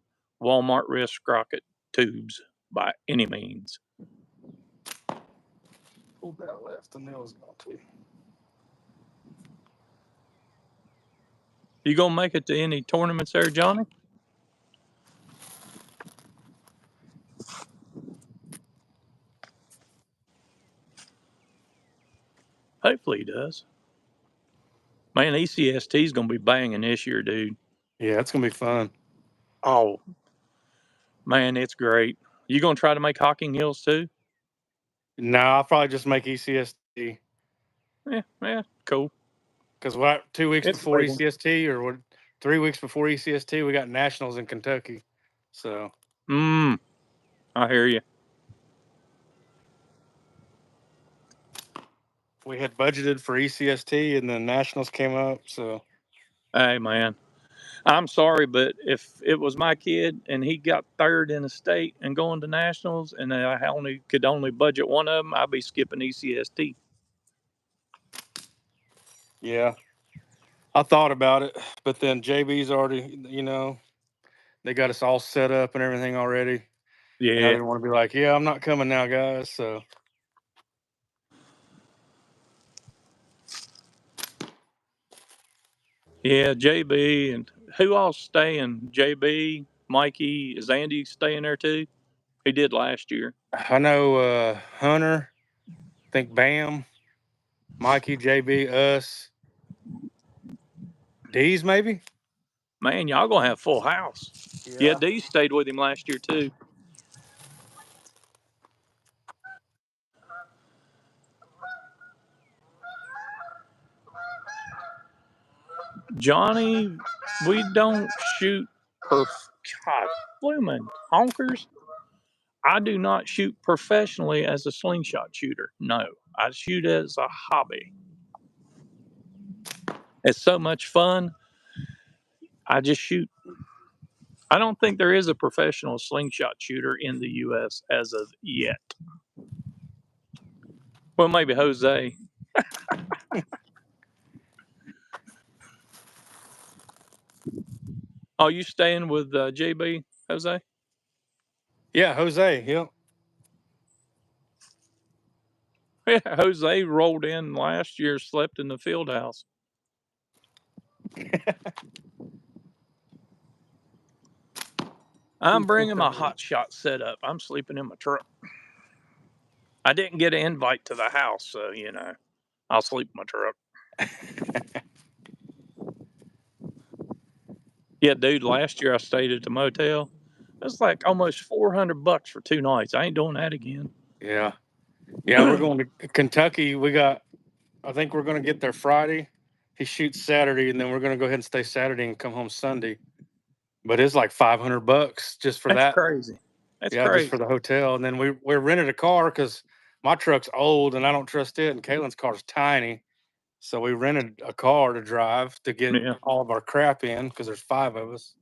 Walmart wrist sprocket tubes by any means. Pull that left, the nail's gone too. You gonna make it to any tournaments there, Johnny? Hopefully he does. Man, ECST is gonna be banging this year, dude. Yeah, it's gonna be fun. Oh, man, it's great. You gonna try to make Hocking Hills too? No, I'll probably just make ECST. Yeah, cool. Because what, 2 weeks It's before waiting. ECST, or what, 3 weeks before ECST, we got nationals in Kentucky. So I hear you. we had budgeted for ECST, and then nationals came up. So Hey, man, I'm sorry, but if it was my kid and he got third in the state and going to nationals, and I could only budget one of them, I'd be skipping ECST. yeah, I thought about it, but then JB's already, they got us all set up and everything already. Yeah, And I didn't want to be like, yeah, I'm not coming now, guys. So yeah, JB and who all staying? JB, Mikey, is Andy staying there too? He did last year. I know Hunter, I think Bam, Mikey, JB, us, D's maybe. Man, y'all gonna have full house. Yeah, D stayed with him last year too. Johnny, we don't shoot God, blooming honkers. I do not shoot professionally as a slingshot shooter. No, I shoot as a hobby. It's so much fun. I just shoot. I don't think there is a professional slingshot shooter in the U.S. as of yet. Well, maybe Jose. Oh, you staying with JB, Jose? Yeah, Jose. Yep. Yeah, Jose rolled in last year, slept in the field house. I'm bringing my hot shot setup. I'm sleeping in my truck. I didn't get an invite to the house, so, I'll sleep in my truck. Yeah, dude, last year I stayed at the motel. It's like almost $400 for 2 nights. I ain't doing that again. Yeah. Yeah, we're going to Kentucky. I think we're going to get there Friday. He shoots Saturday, and then we're going to go ahead and stay Saturday and come home Sunday. But it's like $500 just for That's that. crazy. That's Yeah, crazy. just for the hotel. And then we rented a car because my truck's old and I don't trust it, and Caitlin's car's tiny. So we rented a car to drive to get all of our crap in because there's 5 of us.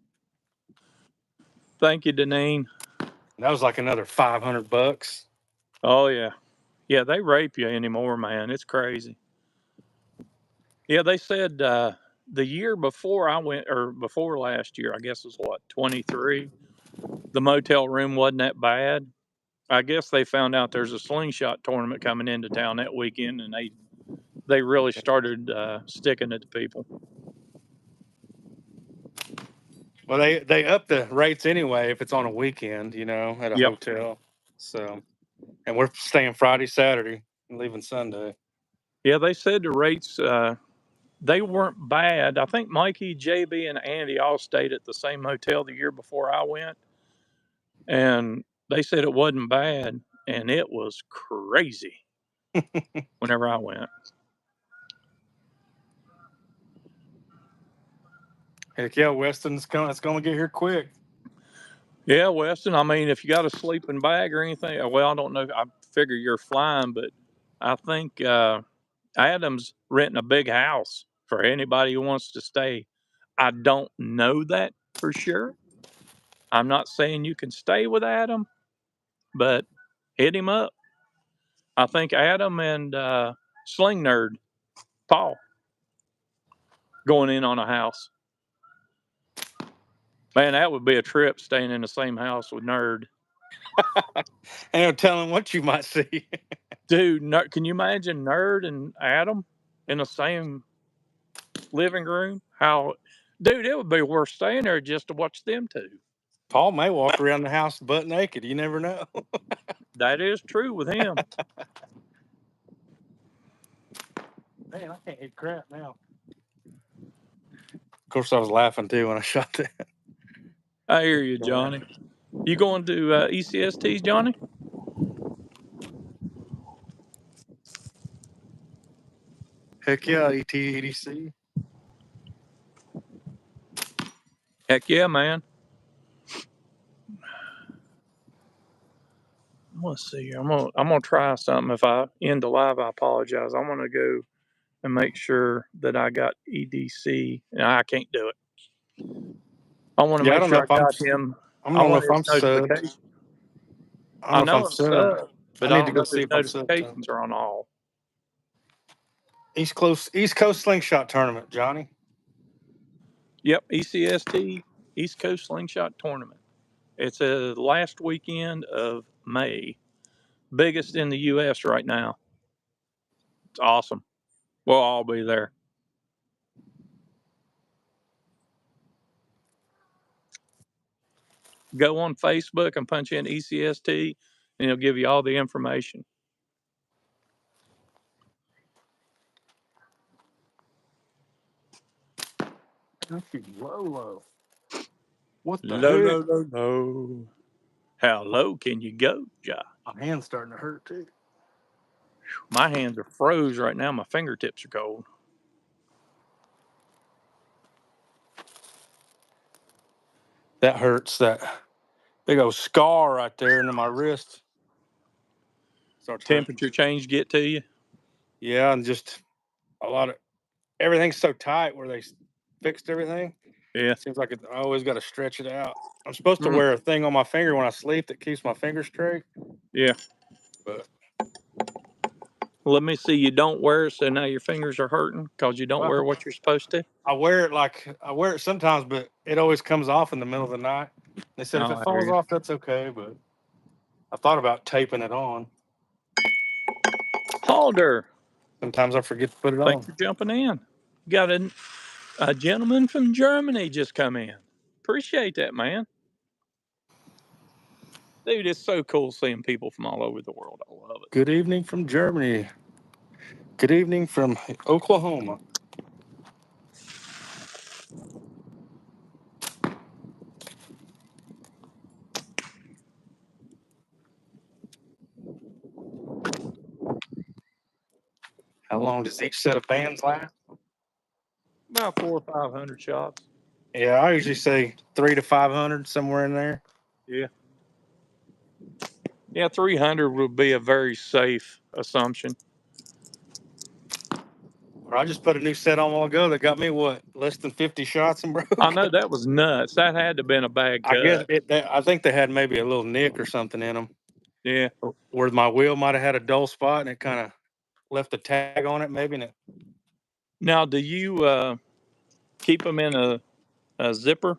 Thank you, Deneen. And that was like another $500. Oh, yeah. Yeah, they rape you anymore, man. It's crazy. Yeah, they said the year before I went, or before last year, I guess it was what, 23, the motel room wasn't that bad. I guess they found out there's a slingshot tournament coming into town that weekend, and they really started sticking it to people. Well, they up the rates anyway if it's on a weekend, at a hotel. So, and we're staying Friday, Saturday, and leaving Sunday. Yeah, they said the rates, they weren't bad. I think Mikey, JB, and Andy all stayed at the same hotel the year before I went, and they said it wasn't bad, and it was crazy whenever I went. Heck yeah, Weston's coming. It's going to get here quick. Yeah, Weston. I mean, if you got a sleeping bag or anything, well, I don't know. I figure you're flying, but I think Adam's renting a big house for anybody who wants to stay. I don't know that for sure. I'm not saying you can stay with Adam, but hit him up. I think Adam and Sling Nerd Paul going in on a house. Man, that would be a trip, staying in the same house with Nerd. And no telling what you might see. Dude, can you imagine Nerd and Adam in the same living room? Dude, it would be worth staying there just to watch them two. Paul may walk around the house butt naked. You never know. That is true with him. Man, I can't hit crap now. Of course, I was laughing too when I shot that. I hear you, Johnny. You going to ECSTs, Johnny? Heck yeah, ETC. Heck yeah, man. Let's see here. I'm gonna try something. If I end the live, I apologize. I'm gonna go and make sure that I got EDC. And I can't do it. I want to make sure I got him. I don't know if I'm his notification. I know I'm subbed, but I don't know if his notifications are on all. East Coast Slingshot Tournament, Johnny. Yep, ECST, East Coast Slingshot Tournament. It's a last weekend of May. Biggest in the U.S. right now. It's awesome. We'll all be there. Go on Facebook and punch in ECST, and it'll give you all the information. Low. What the Low, low. How low can you go, Josh? My hand's starting to hurt too. My hands are froze right now. My fingertips are cold. That hurts. That big old scar right there into my wrist. Temperature change get to you? Yeah, and just a lot of everything's so tight where they fixed everything. Yeah. Seems like I always got to stretch it out. I'm supposed to wear a thing on my finger when I sleep that keeps my finger straight. Yeah. But let me see. You don't wear it, so now your fingers are hurting because you don't wear what you're supposed to? I wear it sometimes, but it always comes off in the middle of the night. They said if it falls off, that's okay, but I thought about taping it on. Alder, Sometimes I forget to put it thanks on. for jumping in. Got a gentleman from Germany just come in. Appreciate that, man. Dude, it's so cool seeing people from all over the world. I love it. Good evening from Germany. Good evening from Oklahoma. How long does each set of bands last? About 400 or 500 shots. Yeah, I usually say 300 to 500, somewhere in there. Yeah. Yeah, 300 would be a very safe assumption. Or I just put a new set on a while ago that got me what, less than 50 shots and broke. I know that was nuts. That had to have been a bad cut. I guess I think they had maybe a little nick or something in them. Yeah. Where my wheel might have had a dull spot and it kind of left a tag on it, maybe. And it, Now, do you keep them in a zipper?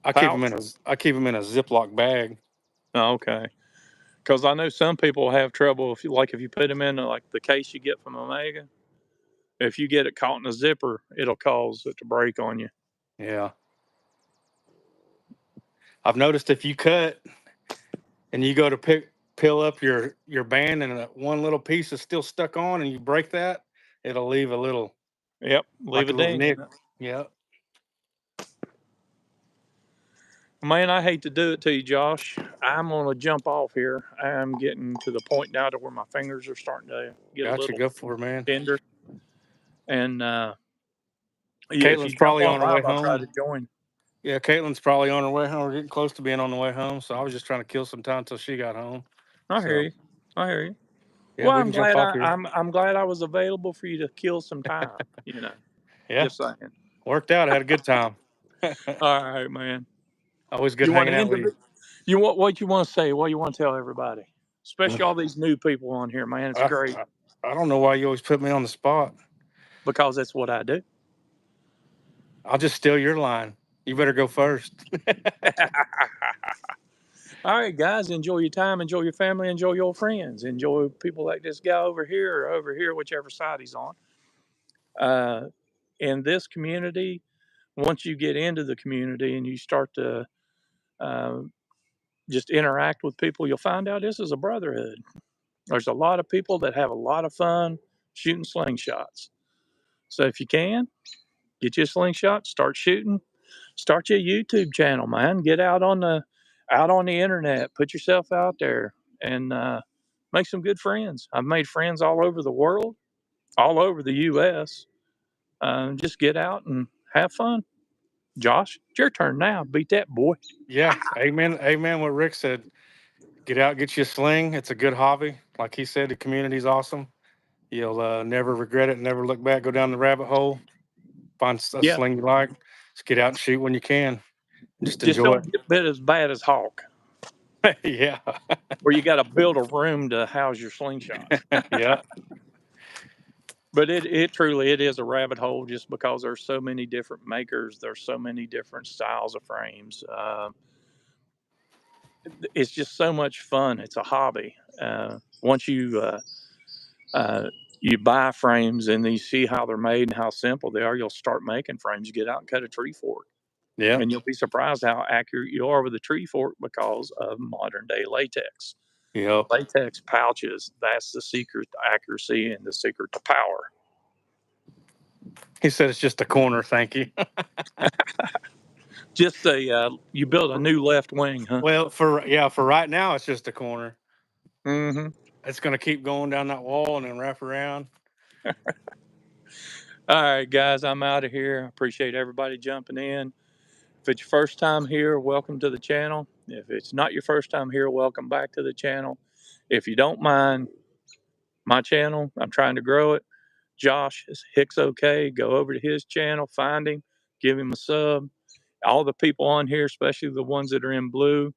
I keep them in a Ziploc bag. Oh, okay. Because I know some people have trouble if you put them in like the case you get from Omega. If you get it caught in a zipper, it'll cause it to break on you. Yeah. I've noticed if you cut and you go to peel up your band and one little piece is still stuck on and you break that, it'll leave a little, Yep, leave like a a little ding. nick. Yeah. Man, I hate to do it to you, Josh. I'm gonna jump off here. I'm getting to the point now to where my fingers are starting to get a Gotcha. little Go for it, man. tender. And yeah, if you Caitlin's jump probably on on her way live, I'll try to home. join. Yeah, Caitlin's probably on her way home. We're getting close to being on the way home. So I was just trying to kill some time until she got home. I hear So you. I hear you. yeah, Well, we I'm can jump glad off here. I'm glad I was available for you to kill some time. Yeah, Just saying. worked out. I had a good time. All right, man. Always good You want hanging to out end with you. it? What you want to say? What you want to tell everybody? Especially all these new people on here, man. It's great I don't know why you always put me on the spot. because that's what I do. I'll just steal your line. You better go first. All right, guys, enjoy your time, enjoy your family, enjoy your friends, enjoy people like this guy over here, whichever side he's on. In this community, once you get into the community and you start to uh, just interact with people, you'll find out this is a brotherhood. There's a lot of people that have a lot of fun shooting slingshots. So if you can, get you a slingshot, start shooting, start your YouTube channel, man. Get out on the internet, put yourself out there, and make some good friends. I've made friends all over the world, all over the U.S. Just get out and have fun. Josh, it's your turn now. Beat that, boy. Yeah, amen. Amen. What Rick said. Get out, get you a sling. It's a good hobby. Like he said, the community's awesome. You'll never regret it. Never look back. Go down the rabbit hole. Find a Yeah, sling you like. Just get out and shoot when you can. Just just enjoy don't get bit as bad as Hawk, it. Yeah. where you got to build a room to house your slingshots. Yeah. But it truly it is a rabbit hole just because there's so many different makers. There's so many different styles of frames. It's just so much fun. It's a hobby. Once you buy frames and you see how they're made and how simple they are, you'll start making frames. You get out and cut a tree fork, Yeah. and you'll be surprised how accurate you are with a tree fork because of modern day latex. Yep. Latex pouches. That's the secret to accuracy and the secret to power. He said it's just a corner. Thank you. Just you build a new left wing, huh? Well, for right now, it's just a corner. Mm-hmm. It's going to keep going down that wall and then wrap around. All right, guys, I'm out of here. I appreciate everybody jumping in. If it's your first time here, welcome to the channel. If it's not your first time here, welcome back to the channel. If you don't mind my channel, I'm trying to grow it. Josh is Hicks OK. Go over to his channel, find him, give him a sub. All the people on here, especially the ones that are in blue,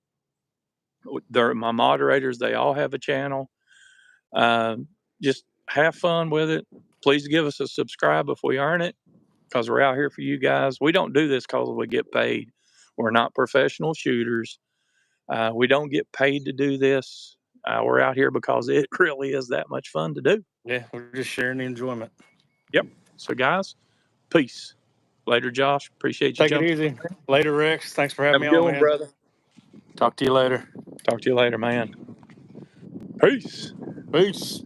they're my moderators. They all have a channel. Just have fun with it. Please give us a subscribe if we earn it, because we're out here for you guys. We don't do this because we get paid. We're not professional shooters. We don't get paid to do this. we're out here because it really is that much fun to do. Yeah, we're just sharing the enjoyment. Yep. So, guys, peace. Later, Josh. Appreciate you Take it jumping. easy. Later, Rex. Thanks for having Have me a good on, one, man. brother. Talk to you later. Talk to you later, man. Peace. Peace.